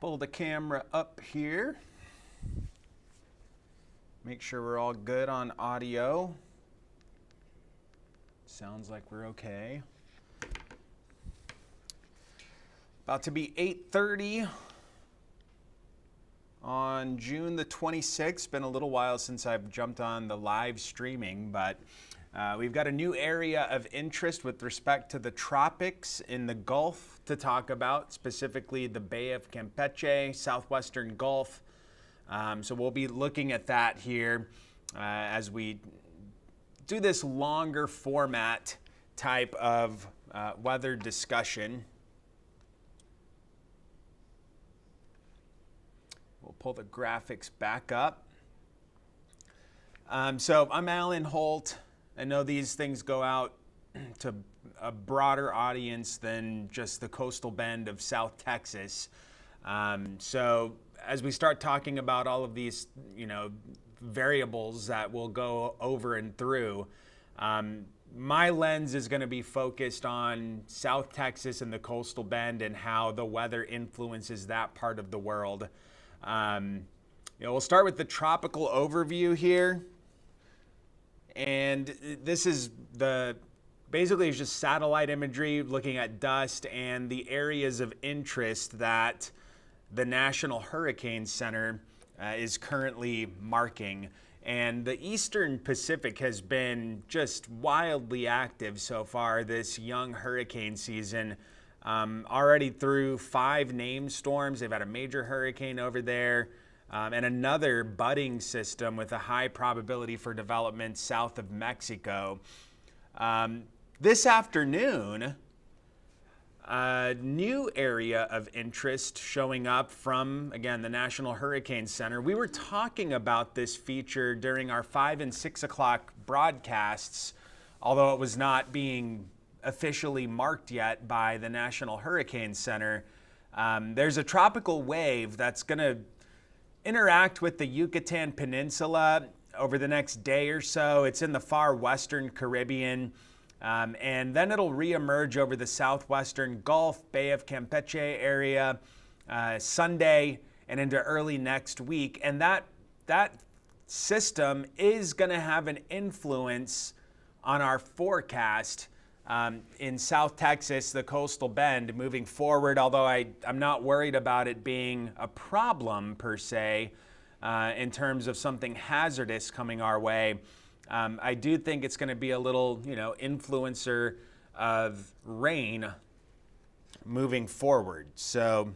Pull the camera up here. Make sure we're all good on audio. Sounds like we're okay. About to be 8:30 on June the 26th. Been a little while since I've jumped on the live streaming, but we've got a new area of interest with respect to the tropics in the Gulf to talk about, specifically the Bay of Campeche, southwestern Gulf. So we'll be looking at that here as we do this longer format type of weather discussion. We'll pull the graphics back up. So I'm Alan Holt. I know these things go out to a broader audience than just the coastal bend of South Texas. So as we start talking about all of these, variables that we'll go over and through, my lens is going to be focused on South Texas and the coastal bend and how the weather influences that part of the world. We'll start with the tropical overview here. And this is basically it's just satellite imagery looking at dust and the areas of interest that the National Hurricane Center is currently marking. And the Eastern Pacific has been just wildly active so far this young hurricane season. Already through 5 named storms. They've had a major hurricane over there and another budding system with a high probability for development south of Mexico. This afternoon, a new area of interest showing up from, again, the National Hurricane Center. We were talking about this feature during our 5 and 6 o'clock broadcasts, although it was not being officially marked yet by the National Hurricane Center. There's a tropical wave that's going to interact with the Yucatan Peninsula over the next day or so. It's in the far western Caribbean, and then it'll reemerge over the southwestern Gulf, Bay of Campeche area Sunday and into early next week. And that system is going to have an influence on our forecast in South Texas, the coastal bend moving forward, although I'm not worried about it being a problem per se in terms of something hazardous coming our way. I do think it's going to be a little, influencer of rain moving forward. So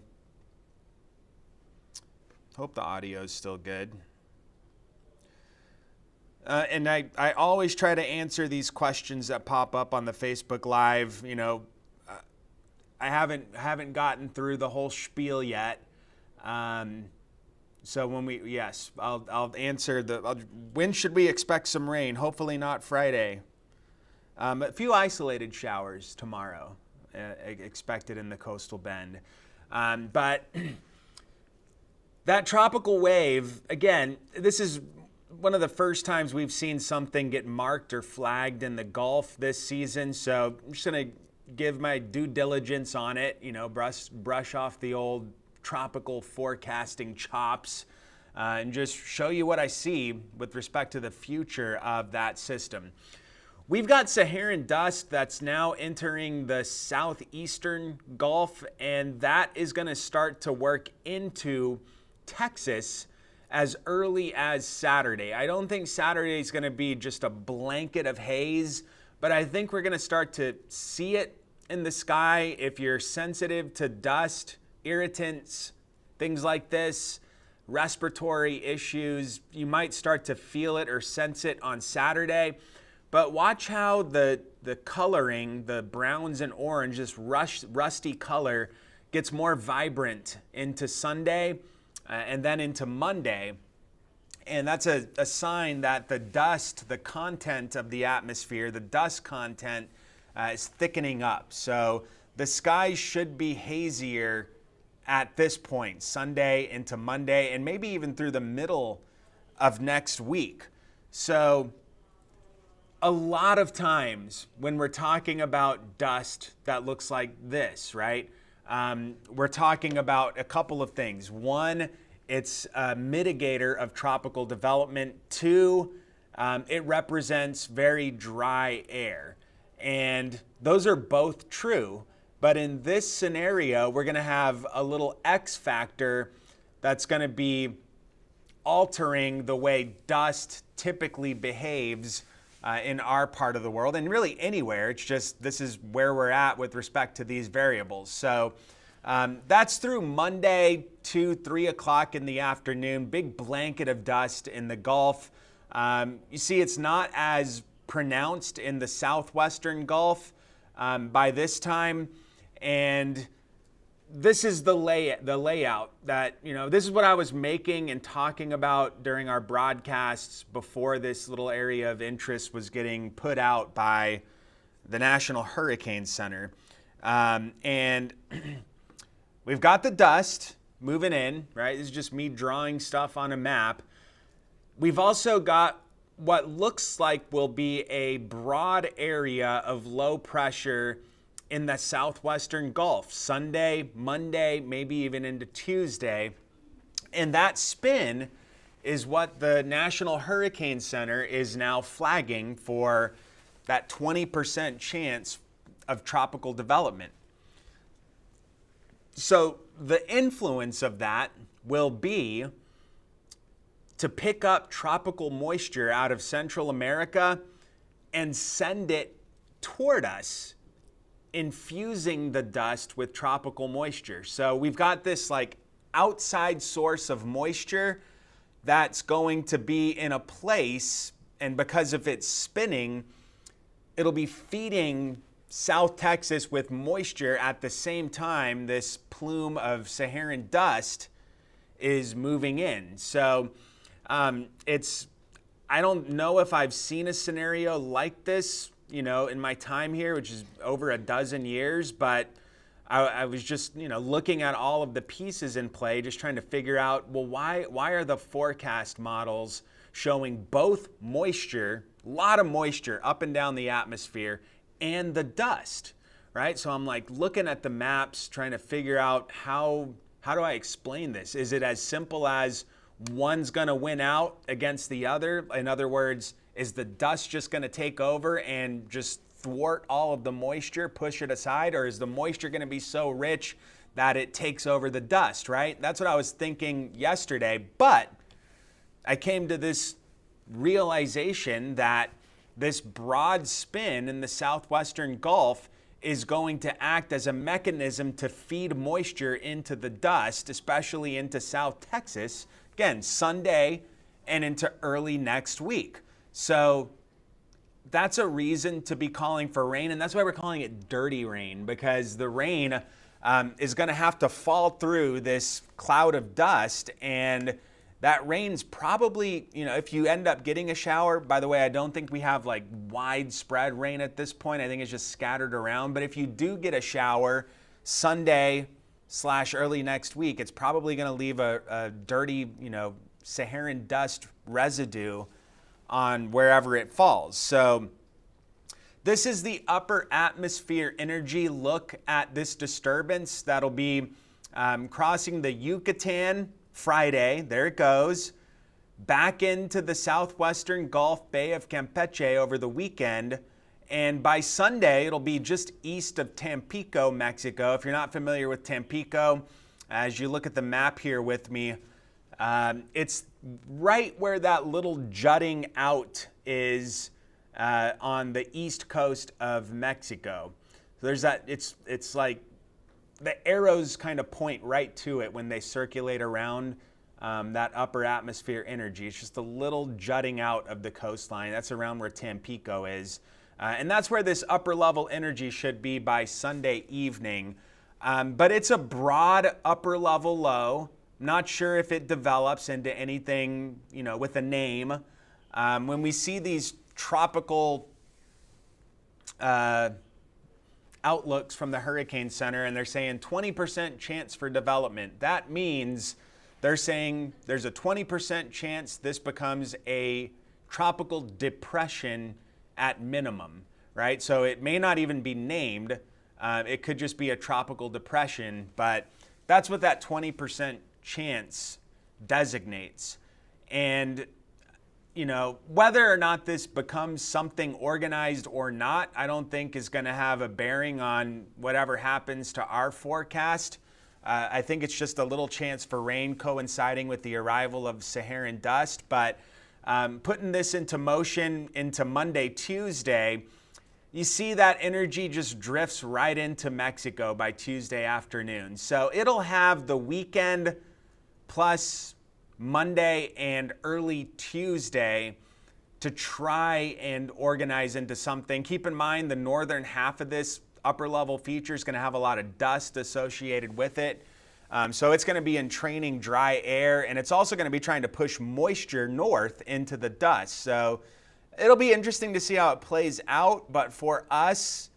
hope the audio is still good. And I always try to answer these questions that pop up on the Facebook Live. I haven't gotten through the whole spiel yet. So I'll answer when should we expect some rain? Hopefully not Friday. A few isolated showers tomorrow expected in the coastal bend. But that tropical wave, again, this is one of the first times we've seen something get marked or flagged in the Gulf this season. So I'm just going to give my due diligence on it, brush off the old tropical forecasting chops and just show you what I see with respect to the future of that system. We've got Saharan dust that's now entering the southeastern Gulf, and that is going to start to work into Texas as early as Saturday. I don't think Saturday is going to be just a blanket of haze, but I think we're going to start to see it in the sky. If you're sensitive to dust, irritants, things like this, respiratory issues, you might start to feel it or sense it on Saturday. But watch how the coloring, the browns and orange, this rusty color gets more vibrant into Sunday and then into Monday. And that's a sign that the dust, the content of the atmosphere, the dust content is thickening up. So the skies should be hazier at this point, Sunday into Monday, and maybe even through the middle of next week. So a lot of times when we're talking about dust that looks like this, right? we're talking about a couple of things. One, it's a mitigator of tropical development. Two, it represents very dry air. And those are both true. But in this scenario, we're going to have a little X factor that's going to be altering the way dust typically behaves in our part of the world, and really anywhere. It's just this is where we're at with respect to these variables. So that's through Monday, 3 o'clock in the afternoon. Big blanket of dust in the Gulf. You see, it's not as pronounced in the southwestern Gulf by this time, and this is the layout that, this is what I was making and talking about during our broadcasts before this little area of interest was getting put out by the National Hurricane Center. And we've got the dust moving in, right? This is just me drawing stuff on a map. We've also got what looks like will be a broad area of low pressure in the southwestern Gulf, Sunday, Monday, maybe even into Tuesday. And that spin is what the National Hurricane Center is now flagging for that 20% chance of tropical development. So the influence of that will be to pick up tropical moisture out of Central America and send it toward us, infusing the dust with tropical moisture. So we've got this like outside source of moisture that's going to be in a place, and because of its spinning, it'll be feeding South Texas with moisture at the same time this plume of Saharan dust is moving in. So I don't know if I've seen a scenario like this in my time here, which is over a dozen years, but I was just, looking at all of the pieces in play, just trying to figure out, well, why are the forecast models showing both moisture, a lot of moisture up and down the atmosphere, and the dust, right? So I'm like looking at the maps, trying to figure out how do I explain this? Is it as simple as one's going to win out against the other? In other words, is the dust just going to take over and just thwart all of the moisture, push it aside? Or is the moisture going to be so rich that it takes over the dust, right? That's what I was thinking yesterday. But I came to this realization that this broad spin in the southwestern Gulf is going to act as a mechanism to feed moisture into the dust, especially into South Texas, again, Sunday and into early next week. So that's a reason to be calling for rain, and that's why we're calling it dirty rain, because the rain is going to have to fall through this cloud of dust, and that rain's probably, if you end up getting a shower, by the way, I don't think we have like widespread rain at this point. I think it's just scattered around. But if you do get a shower Sunday / early next week, it's probably going to leave a dirty, Saharan dust residue on wherever it falls. So this is the upper atmosphere energy look at this disturbance that'll be crossing the Yucatan Friday. There it goes. Back into the southwestern Gulf Bay of Campeche over the weekend. And by Sunday, it'll be just east of Tampico, Mexico. If you're not familiar with Tampico, as you look at the map here with me, it's right where that little jutting out is on the east coast of Mexico. So there's that, it's like the arrows kind of point right to it when they circulate around that upper atmosphere energy. It's just a little jutting out of the coastline. That's around where Tampico is. And that's where this upper level energy should be by Sunday evening. But it's a broad upper level low. Not sure if it develops into anything, with a name. When we see these tropical outlooks from the Hurricane Center and they're saying 20% chance for development, that means they're saying there's a 20% chance this becomes a tropical depression at minimum, right? So it may not even be named. It could just be a tropical depression, but that's what that 20% chance designates. And, you know, whether or not this becomes something organized or not, I don't think is going to have a bearing on whatever happens to our forecast. I think it's just a little chance for rain coinciding with the arrival of Saharan dust, but putting this into motion into Monday, Tuesday, you see that energy just drifts right into Mexico by Tuesday afternoon. So it'll have the weekend plus Monday and early Tuesday to try and organize into something. Keep in mind the northern half of this upper level feature is going to have a lot of dust associated with it. So it's going to be entraining dry air, and it's also going to be trying to push moisture north into the dust. So it'll be interesting to see how it plays out. But for us,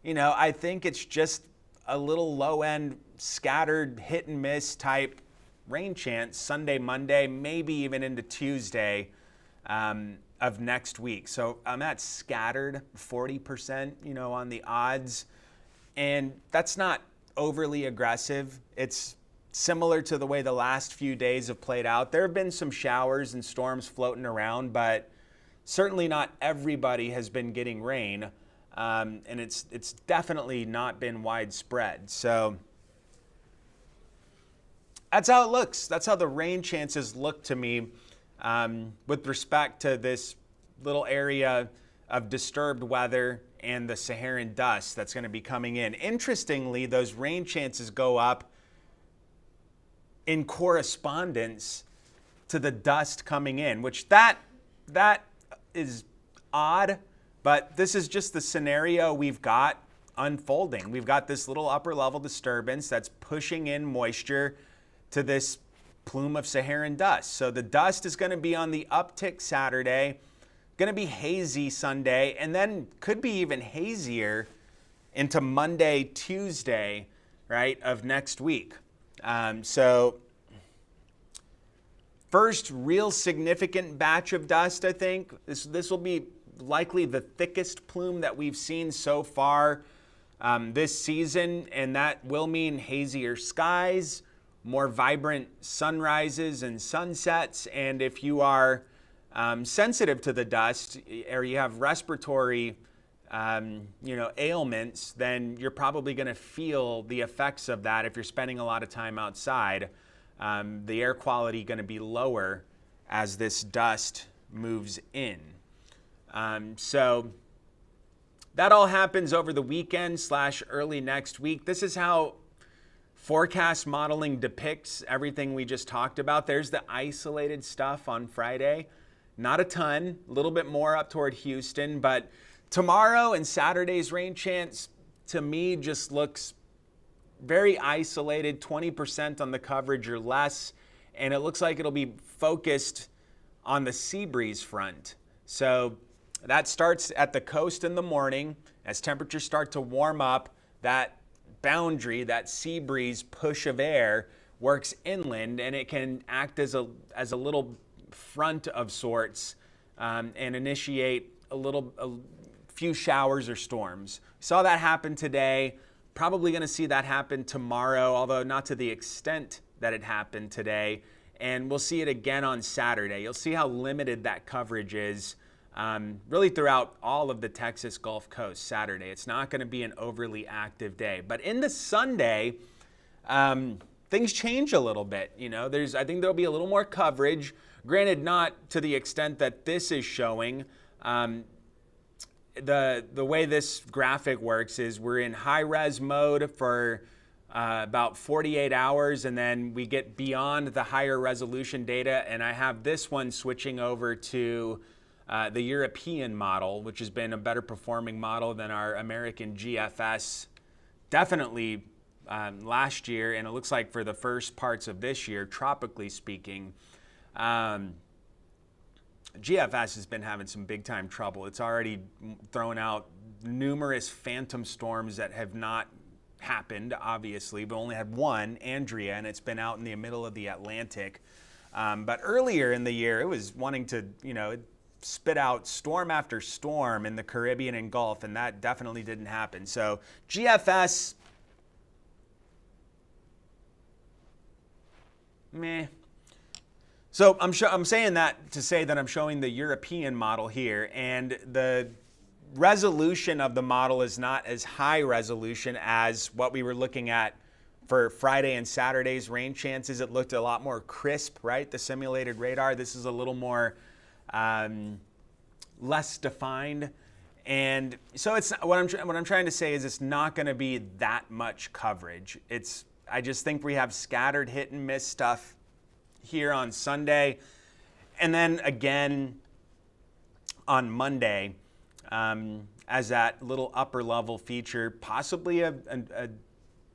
you know, I think it's just a little low end, scattered, hit and miss type rain chance Sunday, Monday, maybe even into Tuesday of next week. So I'm at scattered 40%, you know, on the odds. And that's not overly aggressive. It's similar to the way the last few days have played out. There have been some showers and storms floating around, but certainly not everybody has been getting rain. And it's definitely not been widespread. So that's how it looks. That's how the rain chances look to me with respect to this little area of disturbed weather and the Saharan dust that's going to be coming in. Interestingly, those rain chances go up in correspondence to the dust coming in, which that is odd, but this is just the scenario we've got unfolding. We've got this little upper level disturbance that's pushing in moisture to this plume of Saharan dust. So the dust is going to be on the uptick Saturday, going to be hazy Sunday, and then could be even hazier into Monday, Tuesday, right, of next week. So first real significant batch of dust, I think. This will be likely the thickest plume that we've seen so far this season, and that will mean hazier skies, more vibrant sunrises and sunsets. And if you are sensitive to the dust, or you have respiratory ailments, then you're probably going to feel the effects of that if you're spending a lot of time outside. The air quality going to be lower as this dust moves in. So that all happens over the weekend / early next week. This is how forecast modeling depicts everything we just talked about. There's the isolated stuff on Friday. Not a ton, a little bit more up toward Houston, but tomorrow and Saturday's rain chance to me just looks very isolated, 20% on the coverage or less, and it looks like it'll be focused on the sea breeze front. So that starts at the coast in the morning. As temperatures start to warm up, that boundary, that sea breeze push of air works inland, and it can act as a little front of sorts and initiate a few showers or storms. Saw that happen today. Probably going to see that happen tomorrow, although not to the extent that it happened today. And we'll see it again on Saturday. You'll see how limited that coverage is really throughout all of the Texas Gulf Coast Saturday. It's not going to be an overly active day. But into Sunday, things change a little bit. You know, I think there'll be a little more coverage. Granted, not to the extent that this is showing. The way this graphic works is we're in high-res mode for about 48 hours, and then we get beyond the higher resolution data, and I have this one switching over to the European model, which has been a better performing model than our American GFS, definitely last year, and it looks like for the first parts of this year, tropically speaking. GFS has been having some big time trouble. It's already thrown out numerous phantom storms that have not happened, obviously, but only had one, Andrea, and it's been out in the middle of the Atlantic. But earlier in the year, it was wanting to, spit out storm after storm in the Caribbean and Gulf, and that definitely didn't happen. So GFS, meh. So I'm saying that to say that I'm showing the European model here, and the resolution of the model is not as high resolution as what we were looking at for Friday and Saturday's rain chances. It looked a lot more crisp, right? The simulated radar. This is a little more less defined, and so it's what I'm trying to say is it's not going to be that much coverage. I just think we have scattered hit and miss stuff here on Sunday, and then again on Monday as that little upper level feature, possibly a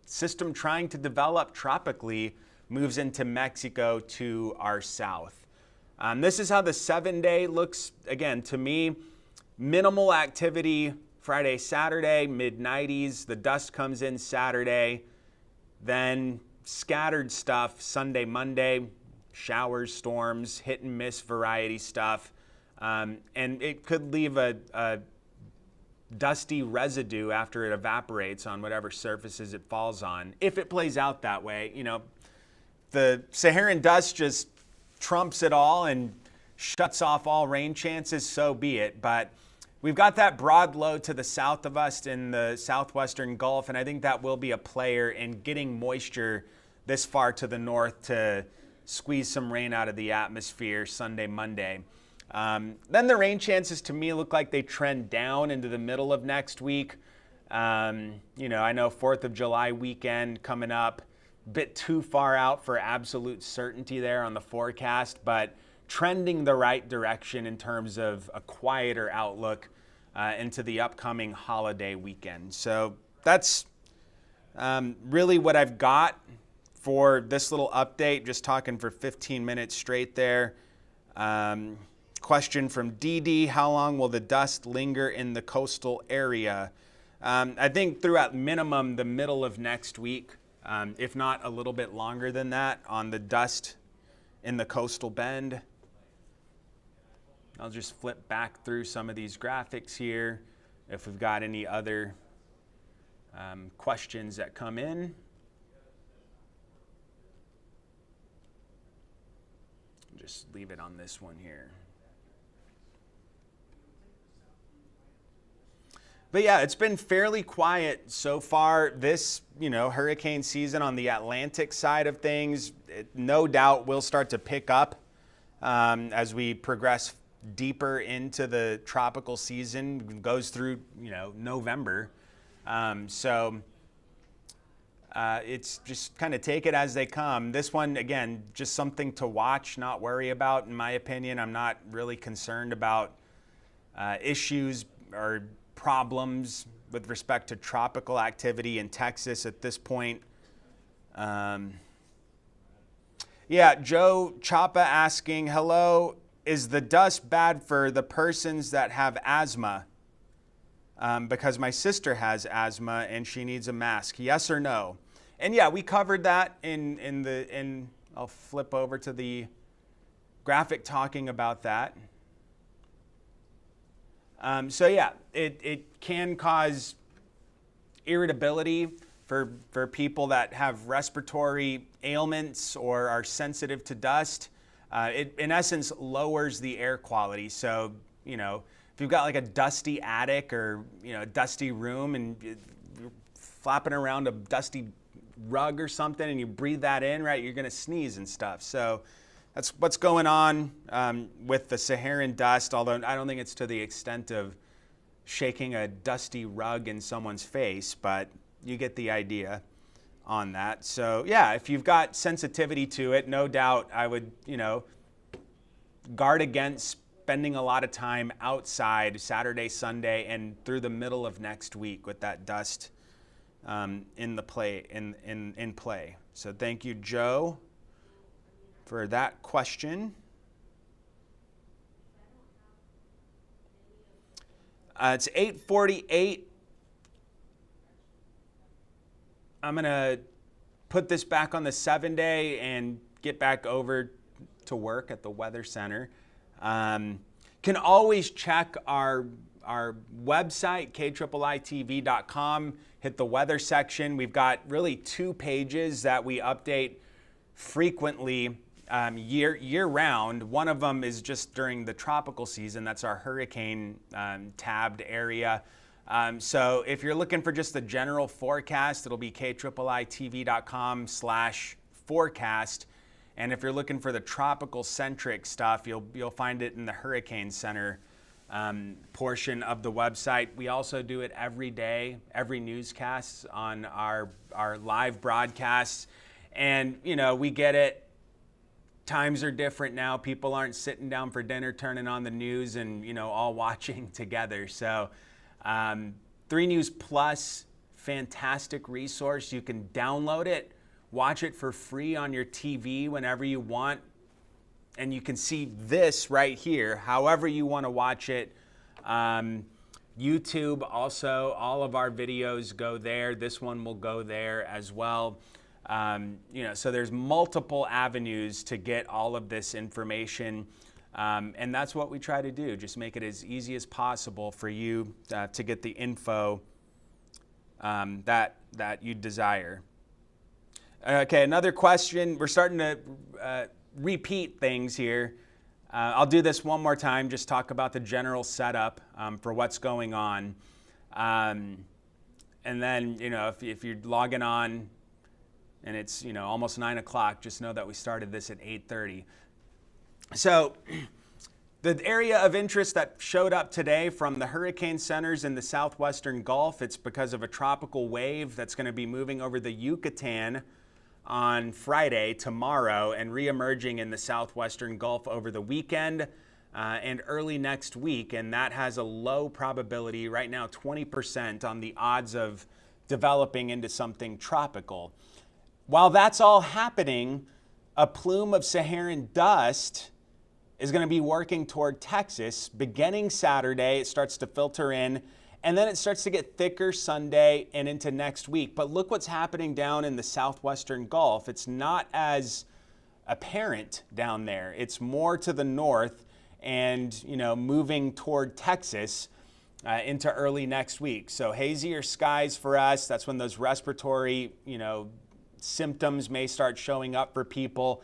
system trying to develop tropically moves into Mexico to our south. This is how the 7-day looks. Again, to me, minimal activity Friday, Saturday, mid-90s. The dust comes in Saturday, then scattered stuff Sunday, Monday, showers, storms, hit and miss variety stuff. And it could leave a dusty residue after it evaporates on whatever surfaces it falls on, if it plays out that way. You know, the Saharan dust just trumps it all and shuts off all rain chances, so be it. But we've got that broad low to the south of us in the southwestern Gulf, and I think that will be a player in getting moisture this far to the north to squeeze some rain out of the atmosphere Sunday, Monday. Then the rain chances to me look like they trend down into the middle of next week. You know, I know 4th of July weekend coming up, a bit too far out for absolute certainty there on the forecast, but trending the right direction in terms of a quieter outlook into the upcoming holiday weekend. So that's really what I've got for this little update, just talking for 15 minutes straight there. Question from DD, how long will the dust linger in the coastal area? I think throughout minimum the middle of next week, if not a little bit longer than that, on the dust in the coastal bend. I'll just flip back through some of these graphics here if we've got any other questions that come in. Just leave it on this one here. But yeah, it's been fairly quiet so far this, hurricane season on the Atlantic side of things. It no doubt will start to pick up as we progress deeper into the tropical season. It goes through, November. It's just kind of take it as they come. This one, again, just something to watch, not worry about, in my opinion. I'm not really concerned about issues or problems with respect to tropical activity in Texas at this point. Yeah, Joe Chapa asking, hello, is the dust bad for the persons that have asthma? Because my sister has asthma and she needs a mask. Yes or no? And yeah, we covered that in I'll flip over to the graphic talking about that. So yeah, it can cause irritability for people that have respiratory ailments or are sensitive to dust. It, in essence, lowers the air quality. So, if you've got like a dusty attic or, a dusty room and you're flapping around a dusty rug or something and you breathe that in, right, you're going to sneeze and stuff. So that's what's going on with the Saharan dust, although I don't think it's to the extent of shaking a dusty rug in someone's face, but you get the idea on that. So yeah, if you've got sensitivity to it, no doubt I would, guard against spending a lot of time outside Saturday, Sunday, and through the middle of next week with that dust in play. So thank you, Joe, for that question. It's 8:48. I'm going to put this back on the 7-day and get back over to work at the Weather Center. Can always check our website, KIIITV.com, hit the weather section. We've got really 2 pages that we update frequently year round. One of them is just during the tropical season. That's our hurricane tabbed area. So if you're looking for just the general forecast, it'll be KIIITV.com/forecast. And if you're looking for the tropical centric stuff, you'll find it in the Hurricane Center portion of the website. We also do it every day, every newscast on our live broadcasts. And, you know, we get it. Times are different now. People aren't sitting down for dinner, turning on the news and, you know, all watching together. So 3 News Plus, fantastic resource. You can download it, watch it for free on your TV whenever you want. And you can see this right here, however you want to watch it. YouTube also, all of our videos go there. This one will go there as well. You know, so there's multiple avenues to get all of this information. And that's what we try to do, just make it as easy as possible for you to get the info that you desire. Okay, another question. We're starting to repeat things here. I'll do this one more time, just talk about the general setup for what's going on. And then, you know, if you're logging on and it's, you know, almost 9 o'clock, just know that we started this at 8:30. So the area of interest that showed up today from the hurricane centers in the southwestern Gulf, it's because of a tropical wave that's going to be moving over the Yucatan on Friday, tomorrow, and re-emerging in the southwestern Gulf over the weekend and early next week. And that has a low probability, right now 20% on the odds of developing into something tropical. While that's all happening, a plume of Saharan dust is going to be working toward Texas beginning Saturday. It starts to filter in, and then it starts to get thicker Sunday and into next week. But look what's happening down in the southwestern Gulf. It's not as apparent down there. It's more to the north and, you know, moving toward Texas into early next week. So hazier skies for us. That's when those respiratory, you know, symptoms may start showing up for people.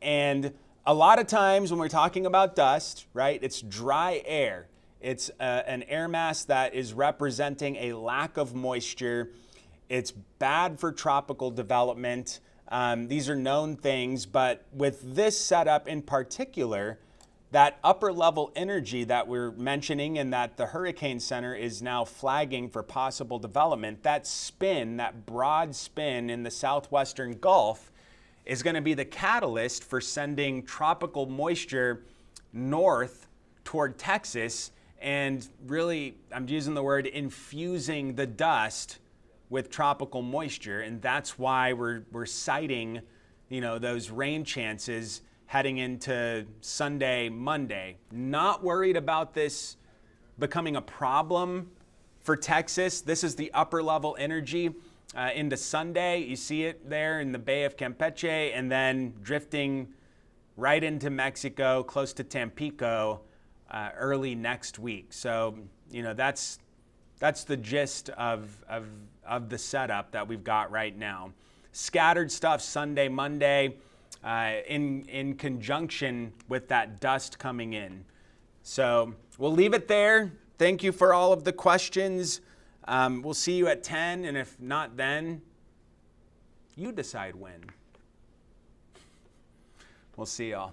And a lot of times when we're talking about dust, right, it's dry air. It's an air mass that is representing a lack of moisture. It's bad for tropical development. These are known things, but with this setup in particular, that upper level energy that we're mentioning and that the Hurricane Center is now flagging for possible development, that spin, that broad spin in the southwestern Gulf is going to be the catalyst for sending tropical moisture north toward Texas and really, I'm using the word, infusing the dust with tropical moisture. And that's why we're citing, you know, those rain chances heading into Sunday, Monday. Not worried about this becoming a problem for Texas. This is the upper level energy into Sunday. You see it there in the Bay of Campeche and then drifting right into Mexico, close to Tampico, early next week. So, you know, that's the gist of the setup that we've got right now. Scattered stuff Sunday, Monday, in conjunction with that dust coming in. So we'll leave it there. Thank you for all of the questions. We'll see you at 10, and if not then, you decide when. We'll see y'all.